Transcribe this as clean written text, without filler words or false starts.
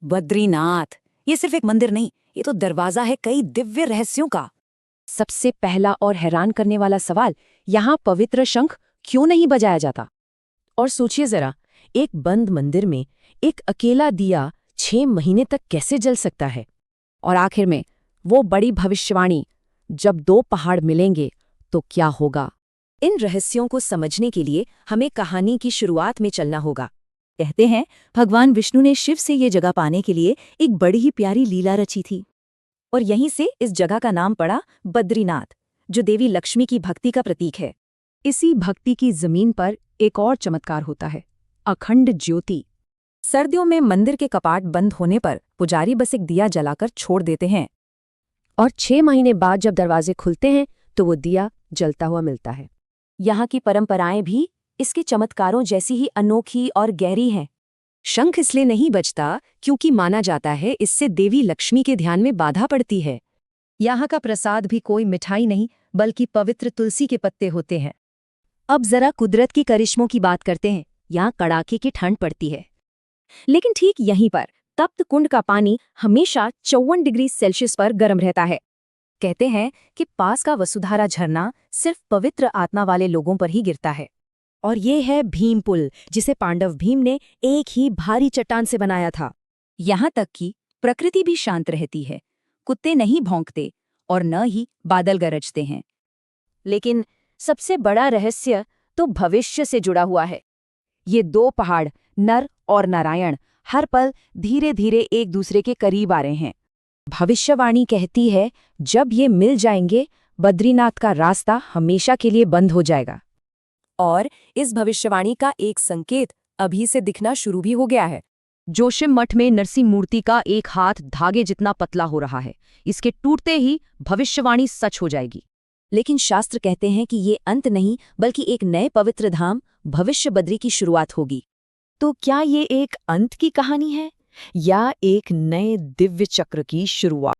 बद्रीनाथ, ये सिर्फ एक मंदिर नहीं, ये तो दरवाजा है कई दिव्य रहस्यों का। सबसे पहला और हैरान करने वाला सवाल, यहाँ पवित्र शंख क्यों नहीं बजाया जाता? और सोचिए जरा, एक बंद मंदिर में एक अकेला दिया 6 महीने तक कैसे जल सकता है? और आखिर में वो बड़ी भविष्यवाणी, जब 2 पहाड़ मिलेंगे तो क्या होगा? इन रहस्यों को समझने के लिए हमें कहानी की शुरुआत में चलना होगा। कहते हैं भगवान विष्णु ने शिव से ये जगह पाने के लिए एक बड़ी ही प्यारी लीला रची थी, और यहीं से इस जगह का नाम पड़ा बद्रीनाथ, जो देवी लक्ष्मी की भक्ति का प्रतीक है। इसी भक्ति की जमीन पर एक और चमत्कार होता है, अखंड ज्योति। सर्दियों में मंदिर के कपाट बंद होने पर पुजारी बस एक दिया जलाकर छोड़ देते हैं, और 6 महीने बाद जब दरवाजे खुलते हैं तो वो दिया जलता हुआ मिलता है। यहाँ की परंपराएं भी इसके चमत्कारों जैसी ही अनोखी और गहरी हैं। शंख इसलिए नहीं बजता क्योंकि माना जाता है इससे देवी लक्ष्मी के ध्यान में बाधा पड़ती है। यहाँ का प्रसाद भी कोई मिठाई नहीं बल्कि पवित्र तुलसी के पत्ते होते हैं। अब जरा कुदरत की करिश्मों की बात करते हैं। यहाँ कड़ाके की ठंड पड़ती है, लेकिन ठीक यहीं पर तप्त कुंड का पानी हमेशा 54 डिग्री सेल्सियस पर गर्म रहता है। कहते हैं कि पास का वसुधारा झरना सिर्फ पवित्र आत्मा वाले लोगों पर ही गिरता है। और ये है भीम पुल, जिसे पांडव भीम ने एक ही भारी चट्टान से बनाया था। यहाँ तक कि प्रकृति भी शांत रहती है, कुत्ते नहीं भौंकते और न ही बादल गरजते हैं। लेकिन सबसे बड़ा रहस्य तो भविष्य से जुड़ा हुआ है। ये 2 पहाड़, नर और नारायण, हर पल धीरे धीरे एक दूसरे के करीब आ रहे हैं। भविष्यवाणी कहती है, जब ये मिल जाएंगे बद्रीनाथ का रास्ता हमेशा के लिए बंद हो जाएगा। और इस भविष्यवाणी का एक संकेत अभी से दिखना शुरू भी हो गया है। जोशिम मठ में नरसिंह मूर्ति का एक हाथ धागे जितना पतला हो रहा है। इसके टूटते ही भविष्यवाणी सच हो जाएगी। लेकिन शास्त्र कहते हैं कि ये अंत नहीं बल्कि एक नए पवित्र धाम भविष्य बद्री की शुरुआत होगी। तो क्या ये एक अंत की कहानी है या एक नए दिव्य चक्र की शुरुआत?